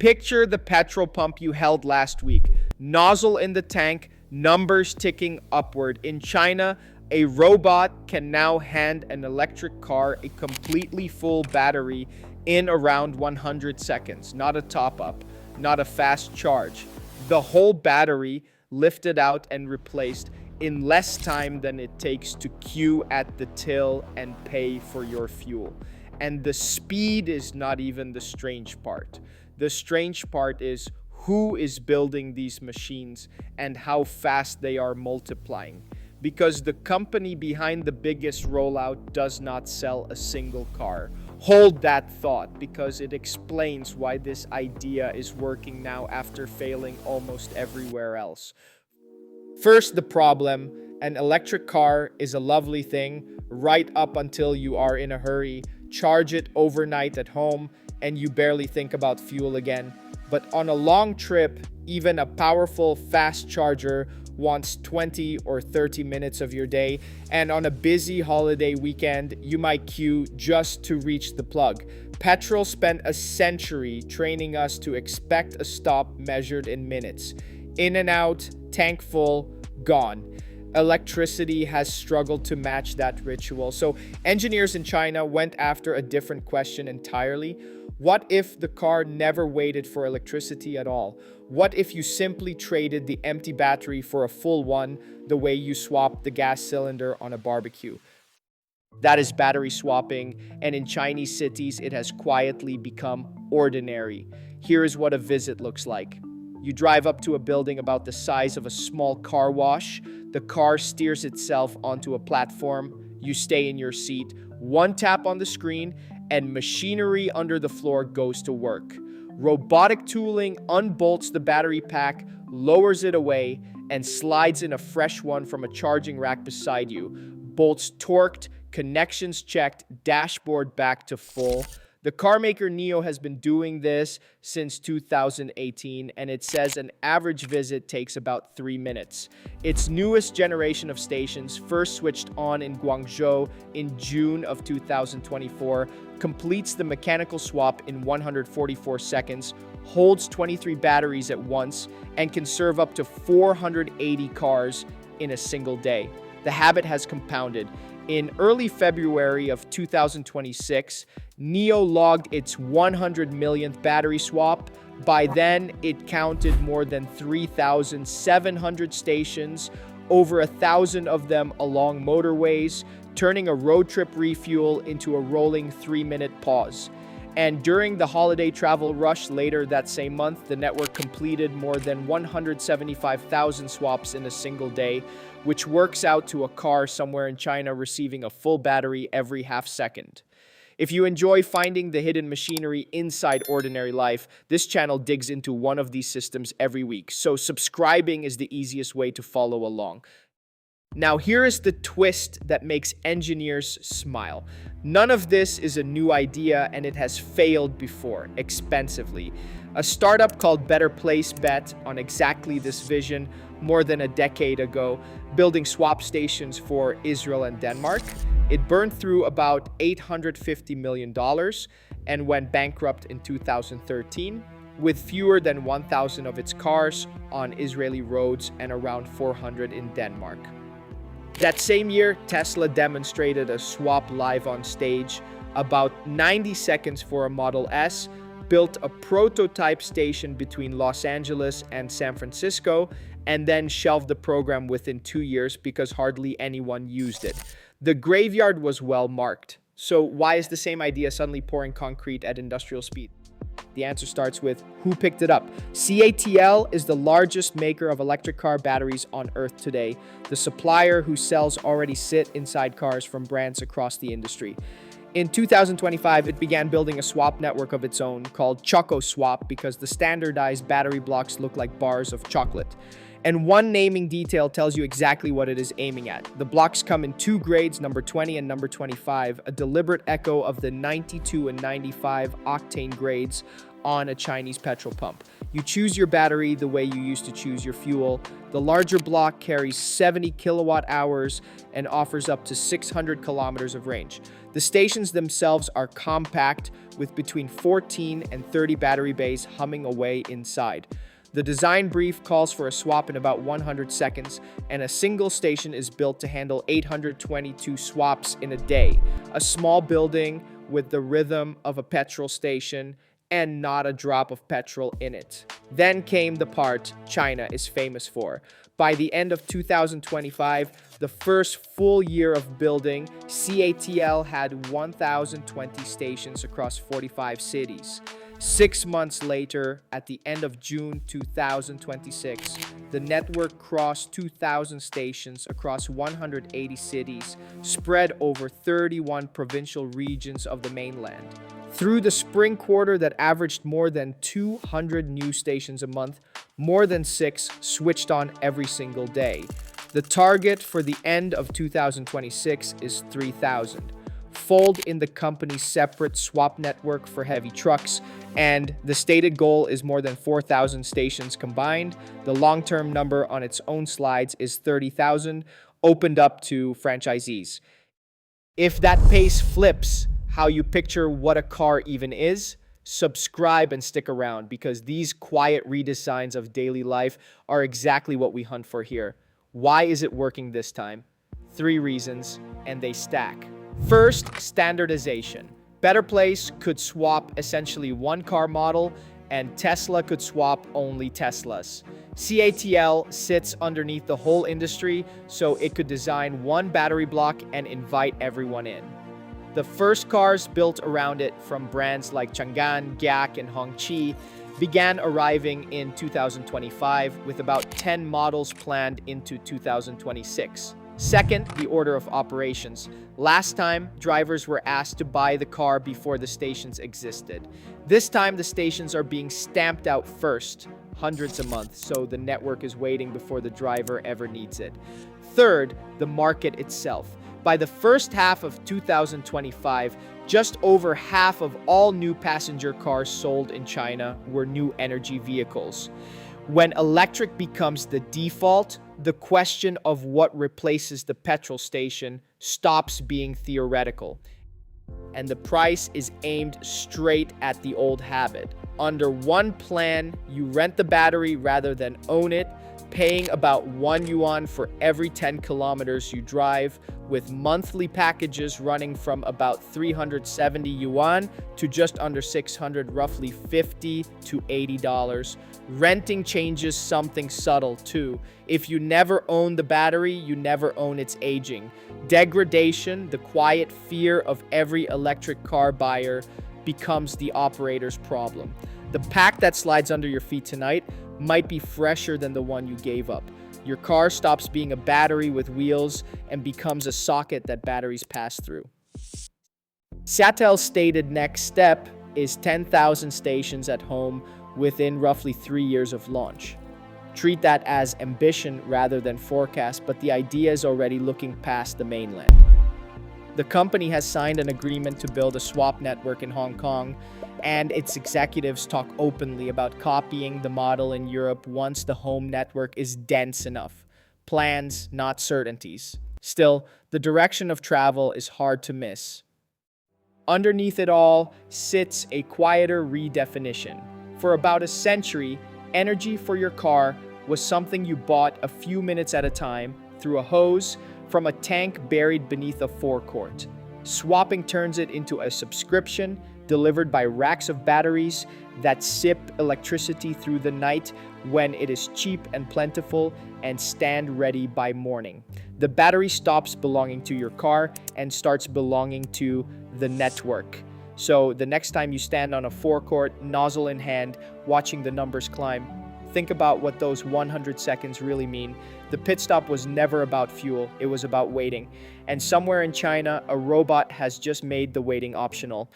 Picture the petrol pump you held last week. Nozzle in the tank, numbers ticking upward. In China, a robot can now hand an electric car a completely full battery in around 100 seconds. Not a top-up, not a fast charge. The whole battery lifted out and replaced in less time than it takes to queue at the till and pay for your fuel. And the speed is not even the strange part. The strange part is who is building these machines and how fast they are multiplying. Because the company behind the biggest rollout does not sell a single car. Hold that thought, because it explains why this idea is working now after failing almost everywhere else. First, the problem: an electric car is a lovely thing right up until you are in a hurry, charge it overnight at home, and you barely think about fuel again. But on a long trip, even a powerful fast charger wants 20 or 30 minutes of your day, and on a busy holiday weekend, you might queue just to reach the plug. Petrol spent a century training us to expect a stop measured in minutes. In and out, tank full, gone. Electricity has struggled to match that ritual. So engineers in China went after a different question entirely. What if the car never waited for electricity at all? What if you simply traded the empty battery for a full one, the way you swap the gas cylinder on a barbecue? That is battery swapping, and in Chinese cities, it has quietly become ordinary. Here is what a visit looks like. You drive up to a building about the size of a small car wash. The car steers itself onto a platform. You stay in your seat. One tap on the screen, and machinery under the floor goes to work. Robotic tooling unbolts the battery pack, lowers it away, and slides in a fresh one from a charging rack beside you. Bolts torqued, connections checked, dashboard back to full. The carmaker NIO has been doing this since 2018, and it says an average visit takes about 3 minutes. Its newest generation of stations, first switched on in Guangzhou in June of 2024, completes the mechanical swap in 144 seconds, holds 23 batteries at once, and can serve up to 480 cars in a single day. The habit has compounded. In early February of 2026, NIO logged its 100 millionth battery swap. By then, it counted more than 3,700 stations, over 1,000 of them along motorways, turning a road trip refuel into a rolling 3-minute pause. And during the holiday travel rush later that same month, the network completed more than 175,000 swaps in a single day, which works out to a car somewhere in China receiving a full battery every half second. If you enjoy finding the hidden machinery inside ordinary life, this channel digs into one of these systems every week, so subscribing is the easiest way to follow along. Now here is the twist that makes engineers smile. None of this is a new idea, and it has failed before, expensively. A startup called Better Place bet on exactly this vision more than a decade ago, building swap stations for Israel and Denmark. It burned through about $850 million and went bankrupt in 2013, with fewer than 1,000 of its cars on Israeli roads and around 400 in Denmark. That same year, Tesla demonstrated a swap live on stage, about 90 seconds for a Model S, built a prototype station between Los Angeles and San Francisco, and then shelved the program within 2 years because hardly anyone used it. The graveyard was well marked. So why is the same idea suddenly pouring concrete at industrial speed? The answer starts with who picked it up. CATL is the largest maker of electric car batteries on Earth today, the supplier whose cells already sit inside cars from brands across the industry. In 2025, it began building a swap network of its own called Choco Swap because the standardized battery blocks look like bars of chocolate. And one naming detail tells you exactly what it is aiming at. The blocks come in 2 grades, number 20 and number 25, a deliberate echo of the 92 and 95 octane grades on a Chinese petrol pump. You choose your battery the way you used to choose your fuel. The larger block carries 70 kilowatt hours and offers up to 600 kilometers of range. The stations themselves are compact with between 14 and 30 battery bays humming away inside. The design brief calls for a swap in about 100 seconds, and a single station is built to handle 822 swaps in a day. A small building with the rhythm of a petrol station and not a drop of petrol in it. Then came the part China is famous for. By the end of 2025, the first full year of building, CATL had 1,020 stations across 45 cities. 6 months later, at the end of June 2026, the network crossed 2,000 stations across 180 cities, spread over 31 provincial regions of the mainland. Through the spring quarter that averaged more than 200 new stations a month, more than 6 switched on every single day. The target for the end of 2026 is 3,000. Fold in the company's separate swap network for heavy trucks, and the stated goal is more than 4,000 stations combined. The long-term number on its own slides is 30,000, opened up to franchisees. If that pace flips how you picture what a car even is, subscribe and stick around, because these quiet redesigns of daily life are exactly what we hunt for here. Why is it working this time? 3 reasons, and they stack. First, standardization. Better Place could swap essentially one car model, and Tesla could swap only Teslas. CATL sits underneath the whole industry, so it could design one battery block and invite everyone in. The first cars built around it from brands like Chang'an, GAC, and Hongqi began arriving in 2025, with about 10 models planned into 2026. Second, the order of operations. Last time, drivers were asked to buy the car before the stations existed. This time, the stations are being stamped out first, hundreds a month, so the network is waiting before the driver ever needs it. Third, the market itself. By the first half of 2025, just over half of all new passenger cars sold in China were new energy vehicles. When electric becomes the default, the question of what replaces the petrol station stops being theoretical, and the price is aimed straight at the old habit. Under one plan, you rent the battery rather than own it, paying about 1 yuan for every 10 kilometers you drive, with monthly packages running from about 370 yuan to just under 600, roughly $50 to $80. Renting changes something subtle too. If you never own the battery, you never own its aging. Degradation, the quiet fear of every electric car buyer, becomes the operator's problem. The pack that slides under your feet tonight might be fresher than the one you gave up. Your car stops being a battery with wheels and becomes a socket that batteries pass through. CATL's stated next step is 10,000 stations at home within roughly 3 years of launch. Treat that as ambition rather than forecast, but the idea is already looking past the mainland. The company has signed an agreement to build a swap network in Hong Kong, and its executives talk openly about copying the model in Europe once the home network is dense enough. Plans, not certainties. Still, the direction of travel is hard to miss. Underneath it all sits a quieter redefinition. For about a century, energy for your car was something you bought a few minutes at a time through a hose from a tank buried beneath a forecourt. Swapping turns it into a subscription delivered by racks of batteries that sip electricity through the night when it is cheap and plentiful, and stand ready by morning. The battery stops belonging to your car and starts belonging to the network. So the next time you stand on a forecourt, nozzle in hand, watching the numbers climb, think about what those 100 seconds really mean. The pit stop was never about fuel, it was about waiting. And somewhere in China, a robot has just made the waiting optional.